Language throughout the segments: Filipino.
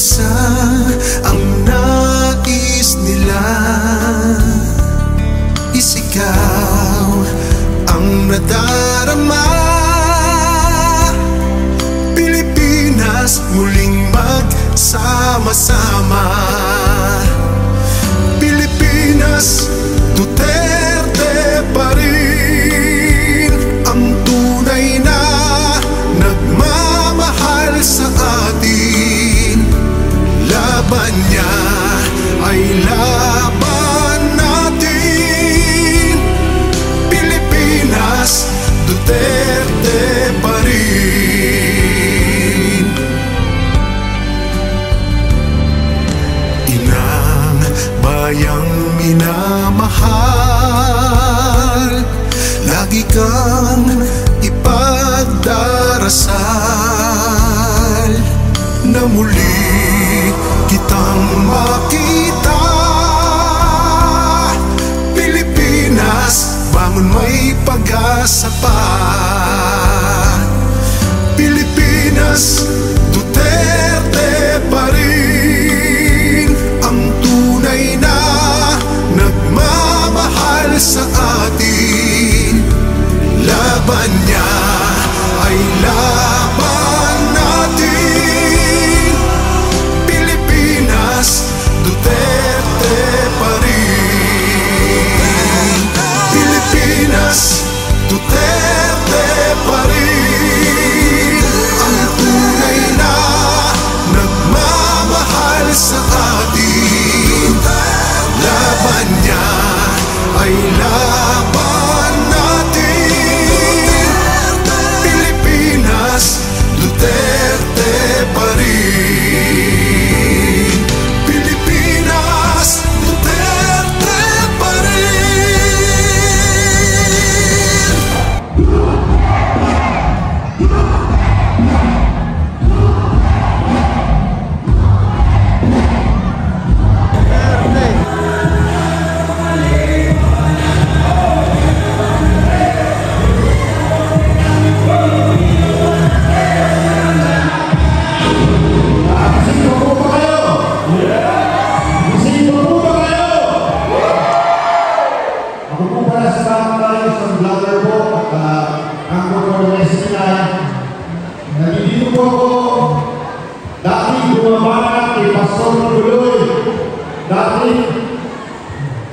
isa ang nais nila. Isigaw ang nadarama. Pilipinas muling magsama-sama. Pilipinas, Duterte pa rin ang tunay na nagmamahal sa atin. Laban niya ay laban natin. Pilipinas, Duterte pa rin. Inang bayang minamahal, lagi kang ipagdarasal na muli kitang makita. Pilipinas, bangon, may pag-asa pa. Pilipinas, Duterte pa rin ang tunay na nagmamahal sa atin. Laban niya ay laban natin. Pilipinas, Duterte pa rin. Pilipinas, Duterte pa rin ang tunay na nagmamahal sa atin. Laban niya ay laban natin. Pilipinas, Duterte pa rin. Pilipinas, Duterte pa rin.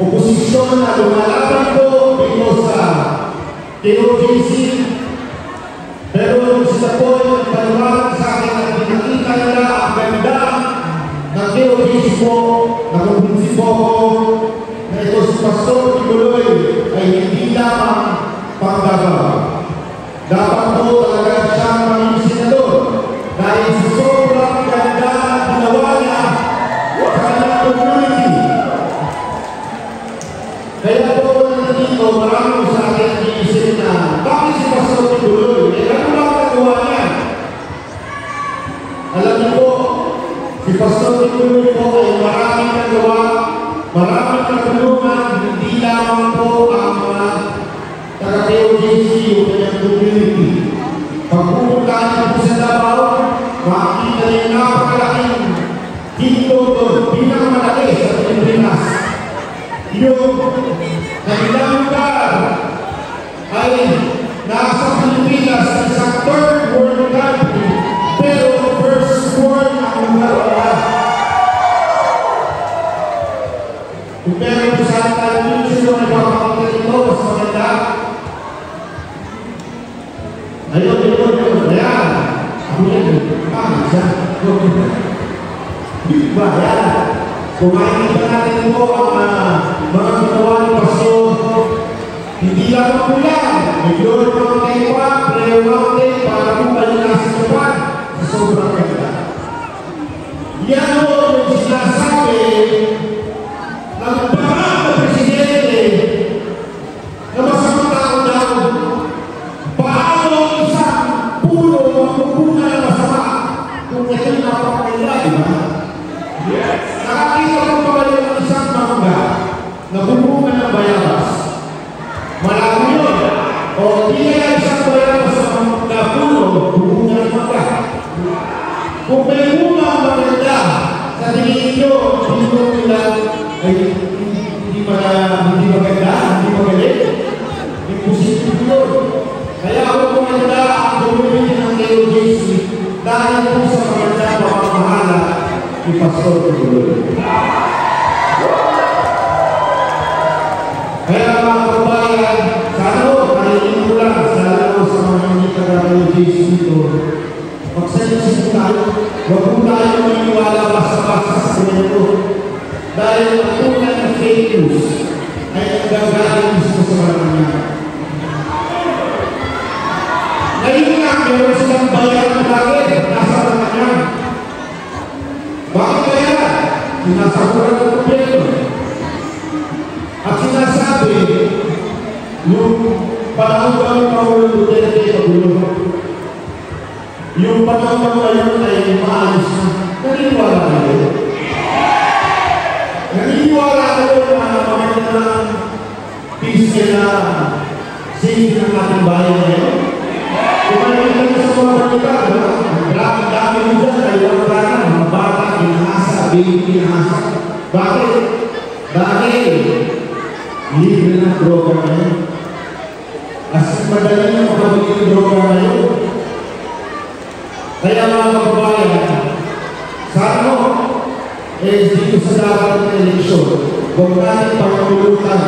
Oposisyon na lumalaban ko dito sa KOJC, pero sila po yung paliwanag sa akin at pinakita nila ang ganda ng KOJC po. Nakumbinsi po ako na ito si Pastor Kibuloy ay hindi lamang panggawa. Dapat po talaga siyang maging senador dahil sa sobrang ganda ng ginawa niya sa kanyang community. Kaya po nandito, marami sa akin iisip na bakit si Pastor Kibuloy? Ano lang nagawa niya? Alam niyo po, si Pastor Kibuloy po ay maraming nagawa, maraming natulungan, hindi lamang po ang mga taga-KOJC o kanyang community. Pag pupunta niyo po sa Davao, makikita niyo napakalaking dito doon, pinakamalaki sa Pilipinas. Yung kanilang lugar ay nasa Pilipinas, isang third world country, pero first world ang lugar wala. Kung meron po saan tayo yung sino ay papakita nito, mas maganda. Ayun. Ayan. Ako yan. Pangit siya. Diba? Ayan. Kung makikita natin po ang mga ginawa ng Pastor, hindi lang po yan. May Glory Mountain pa, Prayer Mountain, para po kayo nasa Japan sa sobrang ganda. Yan po yung sinasabi ng parang na presidente na masamang tao daw. Paano isang puno magpupuna ng masama kung ito'y napakaila, di ba? Yes! Nakakita ko pa kayo ng isang mangga na bumunga ng bayabas. Malaki yun. O hindi na isang bayabas na puno, bumunga ng mangga. Kung may bunga ang maganda, Pastor Tuloy. Kaya mga kabayan, sana o, kainin ko lang, sana o sa mga hindi taga-religious dito, magsalit-sit tayo, huwag po tayo maniwala basta-basta sa kwento. Dahil ang tunay ng fake news ay nagagaling mismo sa mga nangyari. Ngayon nga, meron silang bayan ng bakit, nasa mga nangyari. Bakit kaya? Sinasaburan ng gobyerno. At sinasabi, yung panahon ba ng Pangulong Duterte sa gulo, yung panahon ngayon ay maalis na. Naniniwala kayo? Naniniwala kayo na maganda ng peace na safety ng ating bayan ngayon? Kung ano yung sa mga balita, ang dami mo dyan, kayo ang mga bata, inahasa, baby, inahasa. Bakit? Dahil libre ng droga ngayon. As madali na makabili ng droga ngayon. Kaya mga kababayan, sana dito sa dapat ng eleksyon, huwag natin pangulutan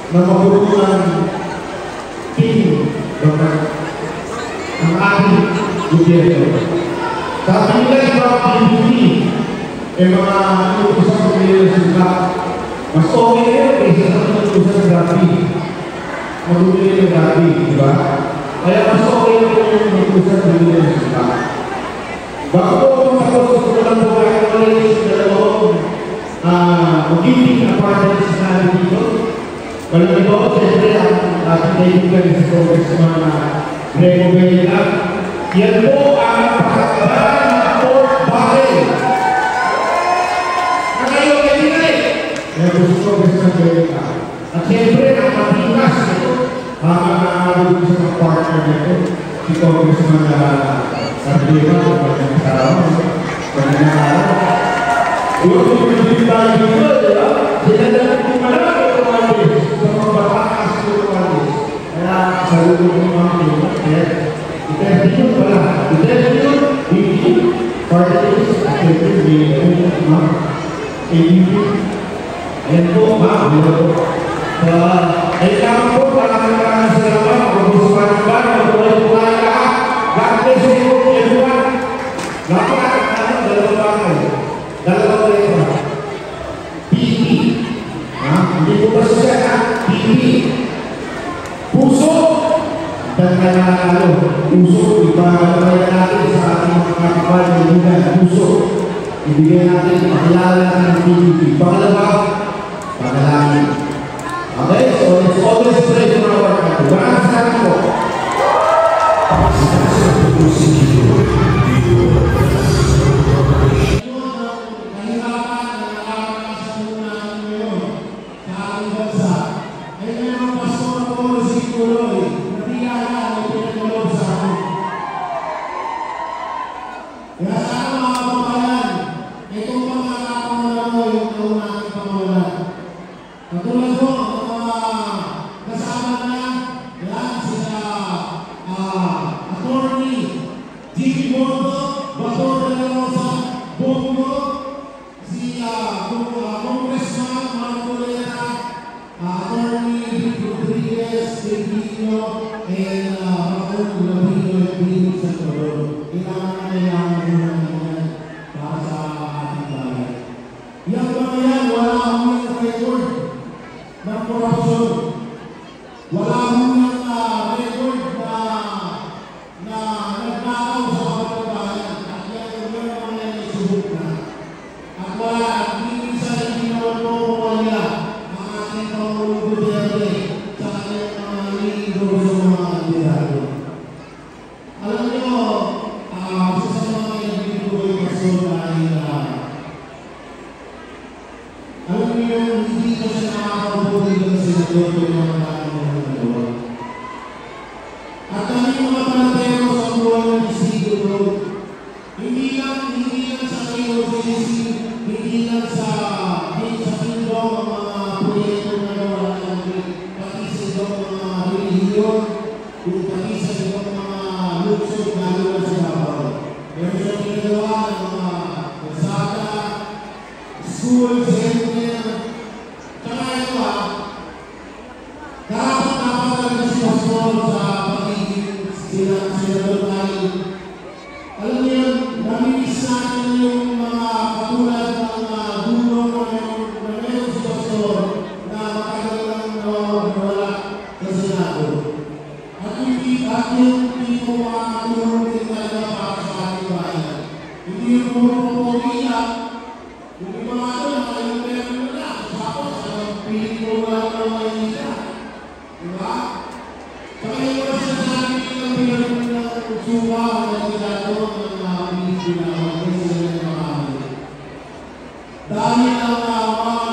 na mapulutan team ang ating gobyerno. Sabi nila yung mga PBB, mga inutusan ng universidad, mas okay yun kaysa sa inutusan ng gabi. Magubili ng gabi, di ba? Kaya mas okay yun yung inutusan ng universidad. Bago po sa lang po kayo ng college na loob, magiging na partner sa namin dito. Malamig ako, siyempre, ang ating kaibigan sa Congressman Remo Benita. Yan po ang pakakabaan ng Fort Bakil. Nakayo kayo din yan po sa Congressman Benita. At siyempre, ang matigas ito, nakakaaroon sa mga partner nito, si Congressman Sardina, pagkakang araw, pagkakang araw. Yung pinagpili tayo dito, di ba? Sila na po malaki ito mga sa mga batakas ito mga kaya sa lulo ng mga kaya ito pala. Ito BB, parties, siyempre, mga ABB. Ayan po, ay kama po, parang sa laman, kung gusto ka ng ba, magulay po tayo lahat. God bless you, everyone. Napakakatawa, dalawang bagay. Dalawang letra. PP. Hindi po ba siya na? PP. Puso. Puso. Ipagkakaya natin sa ating mga kapal na ibugan. Puso. Ibigay natin, pakilala natin ng PPP. Pangalawa, panalangin. Okay? So, let's always pray for our country. Maraming salamat po. Lalo na sa Davao. Meron siyang ginagawa ng mga kasada, school, center. Tsaka ito dapat talaga si Pastor sa pagiging senador tayo. Alam niyo yun, naminis natin yung mga katulad ng gulong na meron si Pastor na matagal lang nawala sa Senado. At yung tipo mga katulong din talaga para sa ating bayan. Hindi yung puro iyak. Yung mga yung meron mo na. Tapos, piling mo lang na may isa. Diba? Saka yung mga sinasabi ng pinag ng suwa na ginagawa ng mga Pilipina kasi sila na marami. Dahil ang mga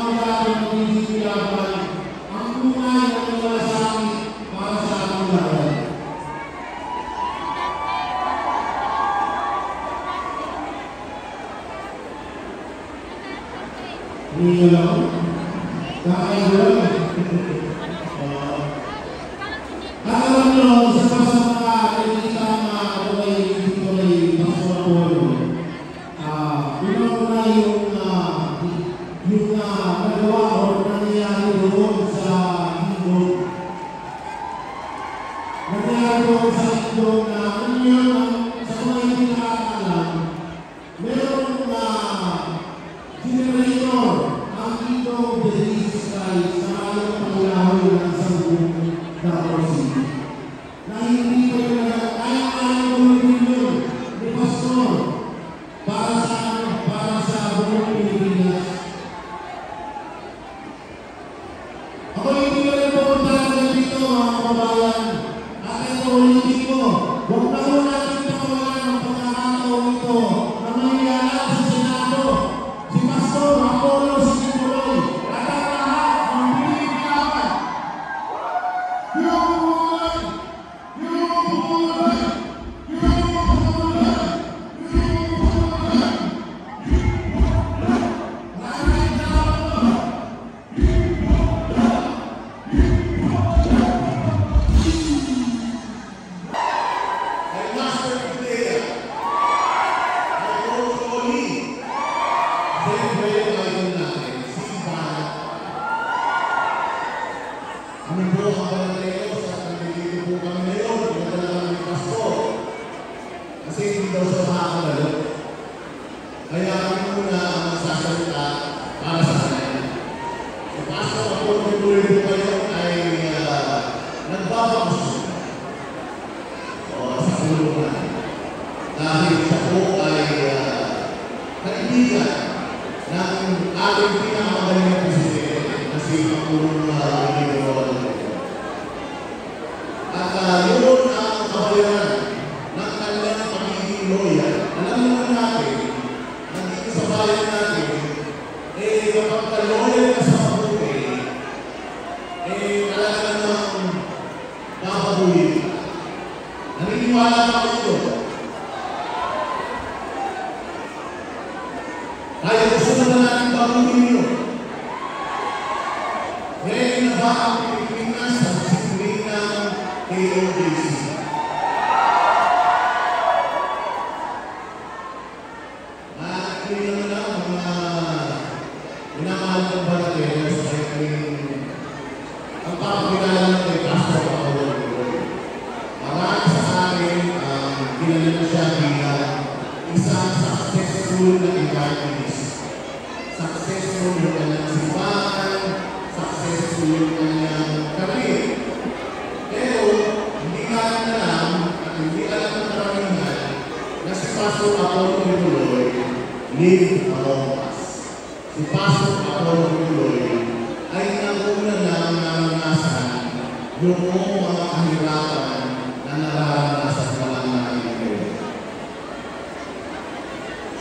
ginagawa ng Pilipina ang tunay na malasakit para sa ating lahat. Hindi lang. Nakakailan. Alam nyo, sa mga kailangan dito ay Pastor una yung nagawa o nangyayari doon sa Hindog. Nangyayari doon sa Hindog na ano yun, sa mga hindi nakakalam, meron generator ang Hindog de Jesus Christ sa ayaw panglahoy ng isang buong City. Na hindi pa yun kaya gawin yun ni Pastor para sa buong Pilipinas. Ako hindi ko rin pupunta dito mga kababayan. At ito ulitin ko, huwag na ko natin pakawalan ang pagkakataon ito na mangyayari sa Senado. Si Pastor Apollo Sinuloy at ang lahat ng Pilipinas. Kaya ako muna ang sasalita para sa kanya. Si Pastor Apollo Sinuloy po kayo ay nagbabakasyon sa kulungan. Dahil siya po ay kaibigan ng ating pinakamagaling na presidente na si Pangulong Rodrigo. At yun ang kabayaran ng kanyang pagiging loyal. Alam naman natin sa bayan natin, kapag kaloyal ka sa mabuti, talaga nang papabuhin ka. Naniniwala ka ito. Kaya gusto na natin papabuhin yun. Ngayon na ba ang Pilipinas sa disiplina ng KOJC? Ang papakilala ng kay Pastor Apollo Sinuloy. Marami sa akin kilala na siya bilang isang successful na evangelist. Successful yung kanyang simbahan, successful yung kanyang karir. Pero hindi natin alam at hindi alam ng karamihan na si Pastor Apollo Sinuloy live among us. Si Pastor Apollo Sinuloy ay nanguna lang naranasan yung mga kahirapan na naranasan ka lang natin ngayon.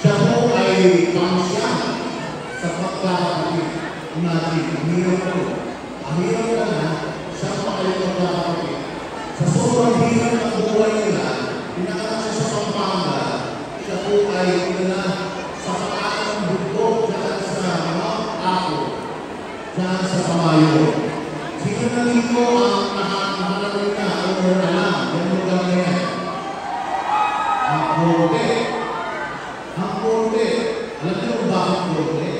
Siya po ay pangsiya sa pagkakapatid natin. Hirap po. Ang hirap ka na, siya pa kayo pagkakapatid. Sa sobrang hirap ng buhay nila, pinakalang siya sa Pampanga, siya po ay sa pagkakang bugtog dyan sa mga ako. Diyan sa Pamayo. Sino na dito ang nakakalaman na o alam yung lugar na yan? Ang Corte. Ang Corte. Alam niyo ba ang Corte?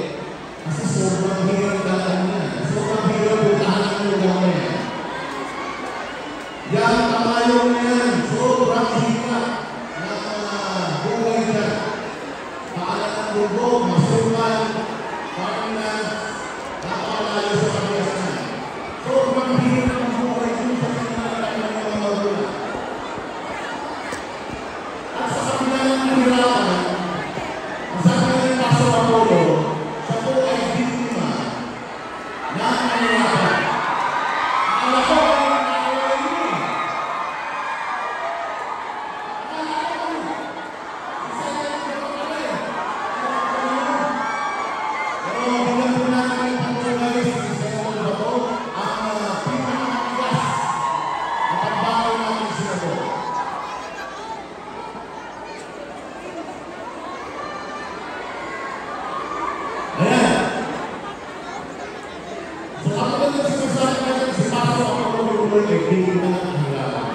hindi na nakahirapan.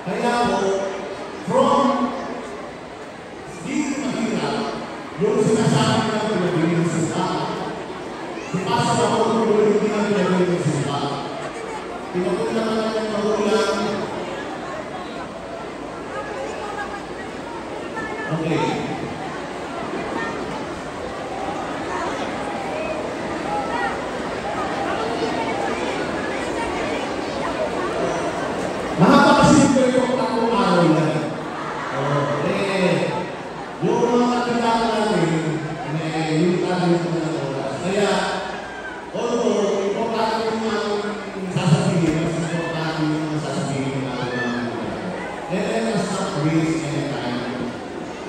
Kaya po, from hindi mahirap, yung sinasabi na pinagawin ng sila. Si Pastor ako yung hindi na pinagawin ng sila. Pinapunta na lang ng magulang. Okay. Mahaba kasi yung tatlong araw yan. Yung mga kakilala natin, yung tayo na oras. Kaya, although, importante yung mga sasabihin, mas importante yung mga sasabihin na let us not waste any time.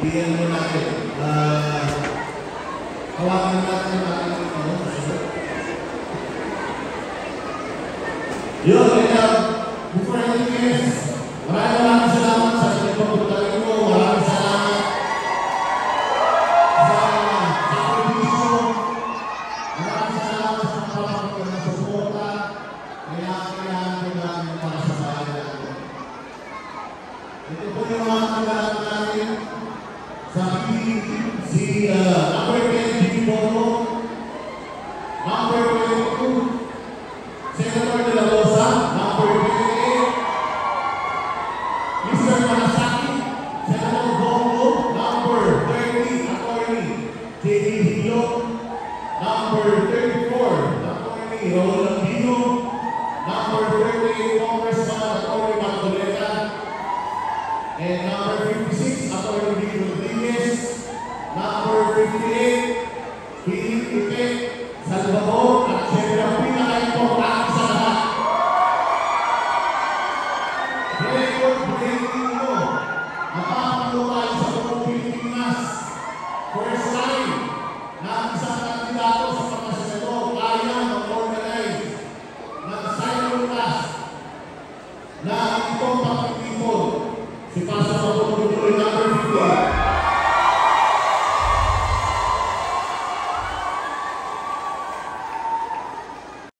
Iyan mo natin. Hawakan natin natin yun, kaya, before anything else, maraming salamat sa pagpunta mo. Maraming salamat sa sakripisyo. Maraming salamat sa pagpapagod na suporta. Kailangan ko natin para sa bayan natin. Ito po yung mga kailangan natin sa si number 10, Jimmy Bono, number 22, Senator De La Rosa, number 28, Mr. Manasaki, Senator Bongo, number 30, Attorney J.D. Hilo, number 34, Attorney Roland Dino, number 38, Congressman Attorney Magdalena, and number 56, Attorney Vic Rodriguez, number 58, Philip Ipe Salvador,